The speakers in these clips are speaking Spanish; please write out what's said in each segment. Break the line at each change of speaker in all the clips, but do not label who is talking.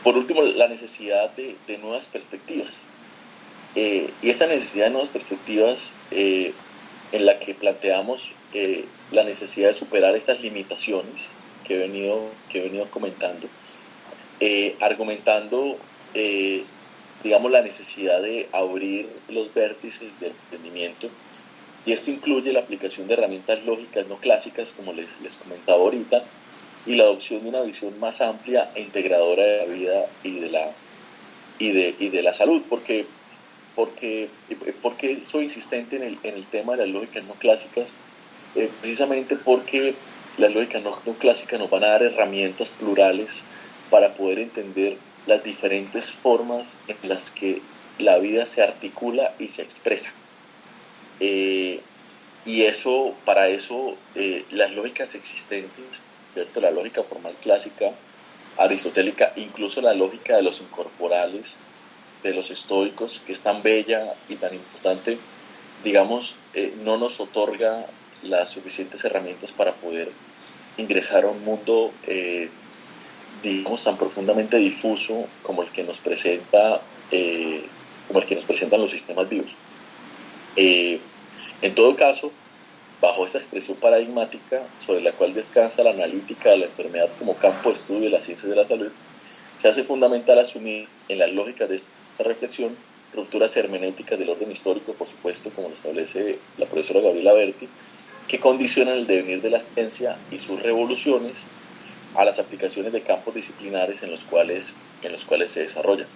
Por último, la necesidad de nuevas perspectivas. Y esta necesidad de nuevas perspectivas en la que planteamos la necesidad de superar estas limitaciones que he venido comentando, argumentando, digamos, la necesidad de abrir los vértices del entendimiento, y esto incluye la aplicación de herramientas lógicas no clásicas, como les comentaba ahorita, y la adopción de una visión más amplia e integradora de la vida y de la salud, porque soy insistente en el tema de las lógicas no clásicas, precisamente porque las lógicas no clásicas nos van a dar herramientas plurales para poder entender las diferentes formas en las que la vida se articula y se expresa. Y eso, para eso, las lógicas existentes, ¿cierto? La lógica formal clásica, aristotélica, incluso la lógica de los incorporales, de los estoicos, que es tan bella y tan importante, digamos, no nos otorga las suficientes herramientas para poder ingresar a un mundo, digamos, tan profundamente difuso como el que nos presenta, como el que nos presentan los sistemas vivos. En todo caso, bajo esta expresión paradigmática sobre la cual descansa la analítica de la enfermedad como campo de estudio de las ciencias de la salud, se hace fundamental asumir en las lógicas de esta reflexión rupturas hermenéuticas del orden histórico, por supuesto, como lo establece la profesora Gabriela Berti, que condicionan el devenir de la ciencia y sus revoluciones a las aplicaciones de campos disciplinares en los cuales se desarrollan.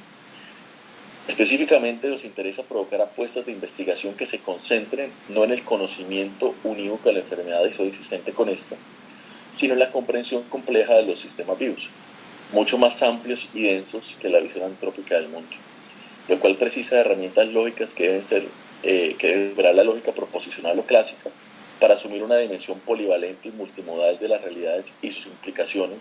Específicamente nos interesa provocar apuestas de investigación que se concentren no en el conocimiento unívoco de la enfermedad, y soy insistente con esto, sino en la comprensión compleja de los sistemas vivos, mucho más amplios y densos que la visión antrópica del mundo, lo cual precisa de herramientas lógicas que deben superar la lógica proposicional o clásica para asumir una dimensión polivalente y multimodal de las realidades y sus implicaciones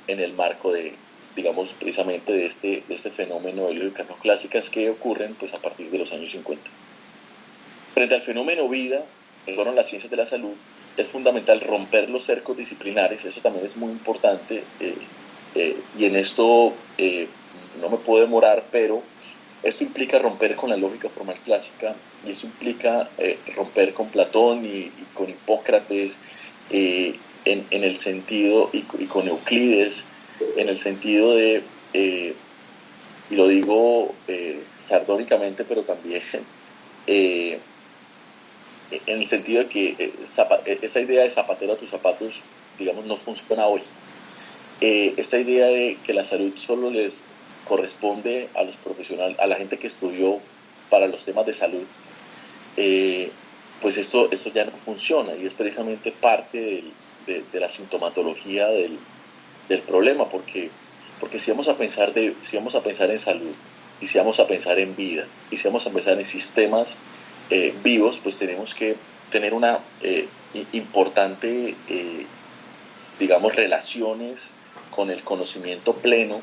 en el marco de, digamos, precisamente de este fenómeno de lógicas no clásicas que ocurren pues, a partir de los años 50. Frente al fenómeno vida, en torno a las ciencias de la salud, es fundamental romper los cercos disciplinares, eso también es muy importante, y en esto no me puedo demorar, pero esto implica romper con la lógica formal clásica, y eso implica romper con Platón y con Hipócrates, en el sentido, y con Euclides, en el sentido de, y lo digo sardónicamente, pero también en el sentido de que esa idea de zapatero a tus zapatos, digamos, no funciona hoy. Esta idea de que la salud solo les corresponde a los profesionales, a la gente que estudió para los temas de salud, pues esto ya no funciona, y es precisamente parte de la sintomatología del problema, porque si vamos a pensar en salud, y si vamos a pensar en vida, y si vamos a pensar en sistemas vivos, pues tenemos que tener una importante, digamos, relaciones con el conocimiento pleno,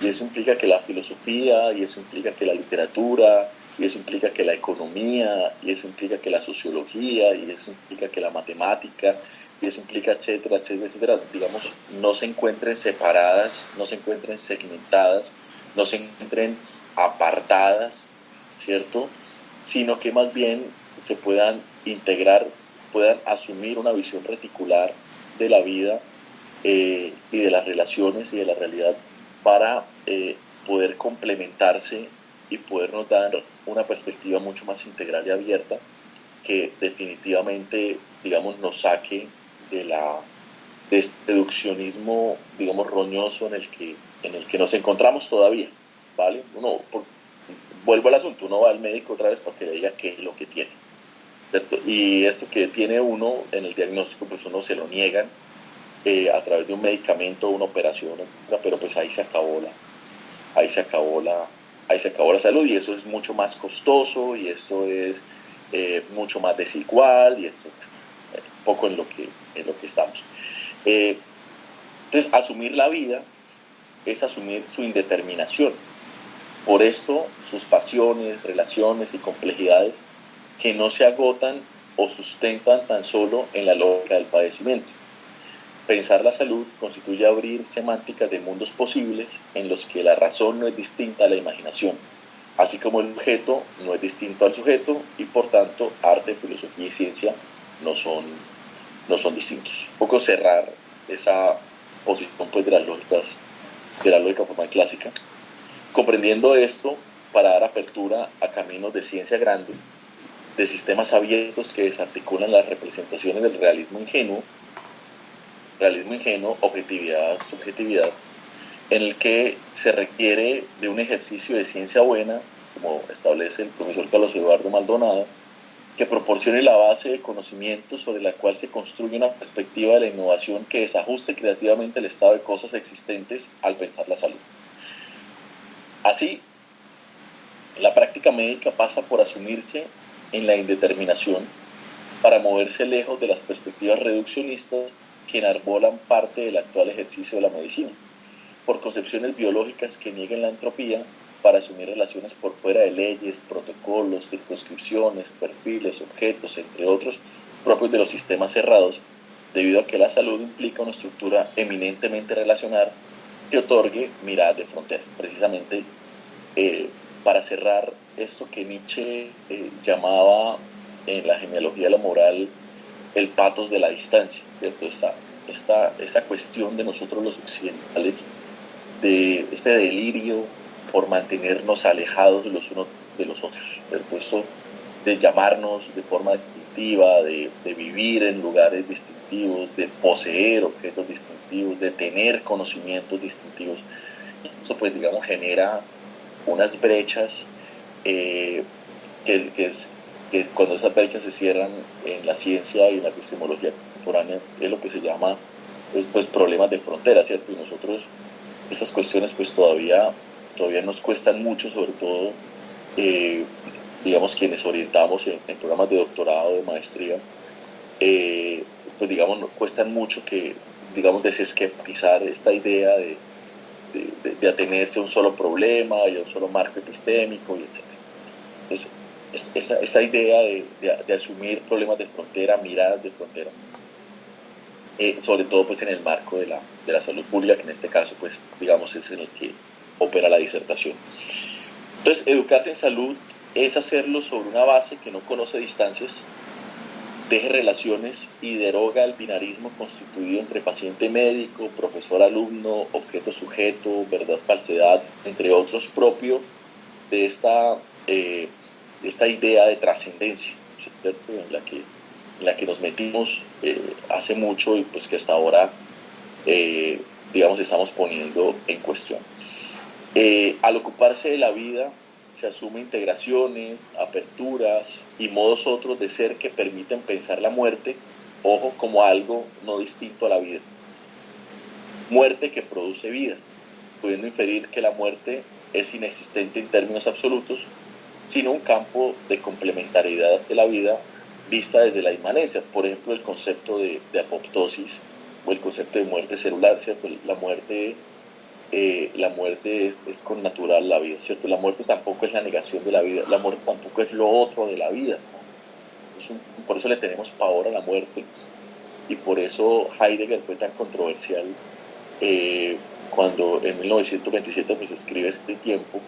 y eso implica que la filosofía, y eso implica que la literatura, y eso implica que la economía, y eso implica que la sociología, y eso implica que la matemática, y eso implica, etcétera, etcétera, etcétera, digamos, no se encuentren separadas, no se encuentren segmentadas, no se encuentren apartadas, ¿cierto? Sino que más bien se puedan integrar, puedan asumir una visión reticular de la vida y de las relaciones y de la realidad para poder complementarse y podernos dar una perspectiva mucho más integral y abierta que definitivamente, digamos, nos saque de este deduccionismo, digamos, roñoso en el que nos encontramos todavía, ¿vale? Vuelvo al asunto, uno va al médico otra vez para que le diga qué es lo que tiene, ¿cierto? Y esto que tiene uno en el diagnóstico, pues uno se lo niegan a través de un medicamento, una operación, pero pues ahí se acabó la salud, y eso es mucho más costoso, y esto es mucho más desigual, y esto un poco en lo que estamos. Entonces, asumir la vida es asumir su indeterminación. Por esto, sus pasiones, relaciones y complejidades que no se agotan o sustentan tan solo en la lógica del padecimiento. Pensar la salud constituye abrir semánticas de mundos posibles en los que la razón no es distinta a la imaginación, así como el objeto no es distinto al sujeto y por tanto arte, filosofía y ciencia no son, no son distintos. Un poco cerrar esa posición pues, de la lógica formal clásica. Comprendiendo esto, para dar apertura a caminos de ciencia grande, de sistemas abiertos que desarticulan las representaciones del realismo ingenuo, objetividad, subjetividad, en el que se requiere de un ejercicio de ciencia buena, como establece el profesor Carlos Eduardo Maldonado, que proporcione la base de conocimiento sobre la cual se construye una perspectiva de la innovación que desajuste creativamente el estado de cosas existentes al pensar la salud. Así, la práctica médica pasa por asumirse en la indeterminación para moverse lejos de las perspectivas reduccionistas que enarbolan parte del actual ejercicio de la medicina, por concepciones biológicas que nieguen la entropía, para asumir relaciones por fuera de leyes, protocolos, circunscripciones, perfiles, objetos, entre otros, propios de los sistemas cerrados, debido a que la salud implica una estructura eminentemente relacional que otorgue miradas de frontera. Precisamente para cerrar esto que Nietzsche llamaba en la genealogía de la moral el patos de la distancia, ¿cierto? Esta cuestión de nosotros los occidentales, de este delirio por mantenernos alejados los unos de los otros, ¿cierto? Esto de llamarnos de forma distintiva, de vivir en lugares distintivos, de poseer objetos distintivos, de tener conocimientos distintivos. Eso pues digamos genera unas brechas que cuando esas brechas se cierran en la ciencia y en la epistemología contemporánea es lo que se llama pues, problemas de frontera, ¿cierto? Y nosotros esas cuestiones pues todavía nos cuestan mucho, sobre todo digamos quienes orientamos en programas de doctorado, de maestría, pues digamos nos cuestan mucho que digamos desesquematizar esta idea de atenerse a un solo problema y a un solo marco epistémico y etc. Entonces, esa idea de asumir problemas de frontera, miradas de frontera, sobre todo pues en el marco de la salud pública, que en este caso pues digamos es en el que opera la disertación. Entonces, educarse en salud es hacerlo sobre una base que no conoce distancias, teje relaciones y deroga el binarismo constituido entre paciente-médico, profesor-alumno, objeto-sujeto, verdad-falsedad, entre otros, propio de esta idea de trascendencia, ¿cierto? en la que nos metimos hace mucho y pues que hasta ahora, digamos, estamos poniendo en cuestión. Al ocuparse de la vida, se asumen integraciones, aperturas y modos otros de ser que permiten pensar la muerte, ojo, como algo no distinto a la vida. Muerte que produce vida, pudiendo inferir que la muerte es inexistente en términos absolutos, sino un campo de complementariedad de la vida vista desde la inmanencia. Por ejemplo, el concepto de apoptosis o el concepto de muerte celular, ¿cierto? La muerte es connatural la vida, ¿cierto? La muerte tampoco es la negación de la vida, la muerte tampoco es lo otro de la vida. Por eso le tenemos pavor a la muerte y por eso Heidegger fue tan controversial cuando en 1927 pues escribe este tiempo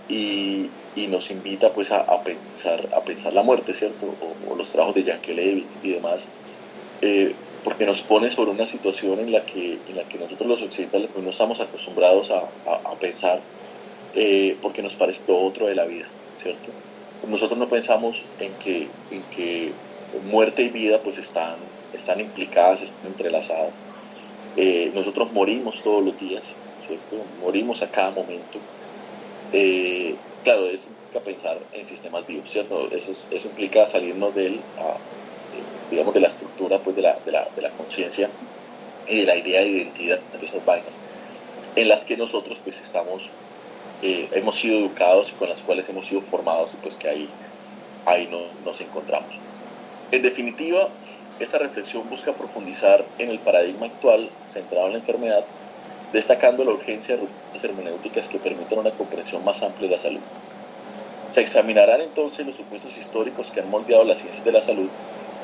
y nos invita pues a pensar la muerte, ¿cierto? O los trabajos de Yankelevic y demás, porque nos pone sobre una situación en la que nosotros los occidentales pues no estamos acostumbrados a pensar, porque nos parece lo otro de la vida, ¿cierto? Nosotros no pensamos en que muerte y vida pues están implicadas, están entrelazadas. Nosotros morimos todos los días, ¿cierto? Morimos a cada momento. Claro, eso implica pensar en sistemas vivos, ¿cierto? Eso implica salirnos digamos, de la estructura pues, de la conciencia y de la idea de identidad de esas vainas, en las que nosotros pues hemos sido educados y con las cuales hemos sido formados y pues que ahí nos encontramos. En definitiva, esta reflexión busca profundizar en el paradigma actual centrado en la enfermedad, destacando la urgencia de rupturas hermenéuticas que permitan una comprensión más amplia de la salud. Se examinarán entonces los supuestos históricos que han moldeado las ciencias de la salud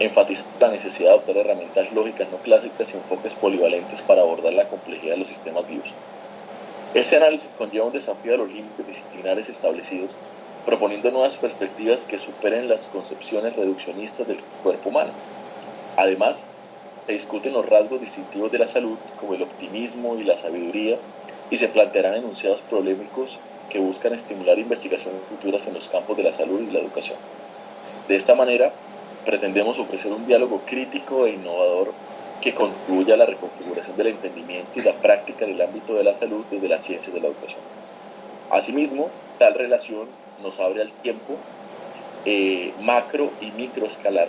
enfatiza la necesidad de adoptar herramientas lógicas no clásicas y enfoques polivalentes para abordar la complejidad de los sistemas vivos. Este análisis conlleva un desafío a los límites disciplinares establecidos, proponiendo nuevas perspectivas que superen las concepciones reduccionistas del cuerpo humano. Además, se discuten los rasgos distintivos de la salud, como el optimismo y la sabiduría, y se plantearán enunciados polémicos que buscan estimular investigaciones futuras en los campos de la salud y la educación. De esta manera, pretendemos ofrecer un diálogo crítico e innovador que contribuya a la reconfiguración del entendimiento y la práctica en el ámbito de la salud desde las ciencias de la educación. Asimismo, tal relación nos abre al tiempo macro y microescalar,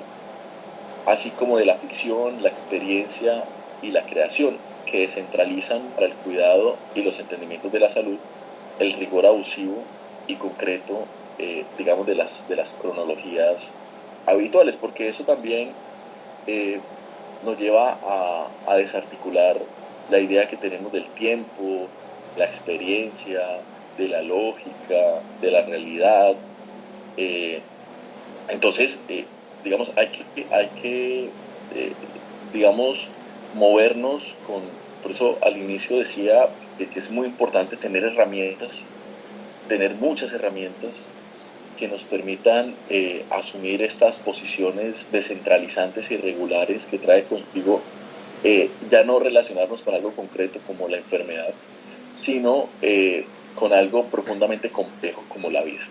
así como de la ficción, la experiencia y la creación, que descentralizan para el cuidado y los entendimientos de la salud el rigor abusivo y concreto, digamos, de las cronologías habituales, porque eso también nos lleva a desarticular la idea que tenemos del tiempo, la experiencia, de la lógica, de la realidad. Entonces, digamos, hay que digamos, movernos por eso al inicio decía que es muy importante tener herramientas, tener muchas herramientas que nos permitan asumir estas posiciones descentralizantes y regulares que trae consigo ya no relacionarnos con algo concreto como la enfermedad, sino con algo profundamente complejo como la vida.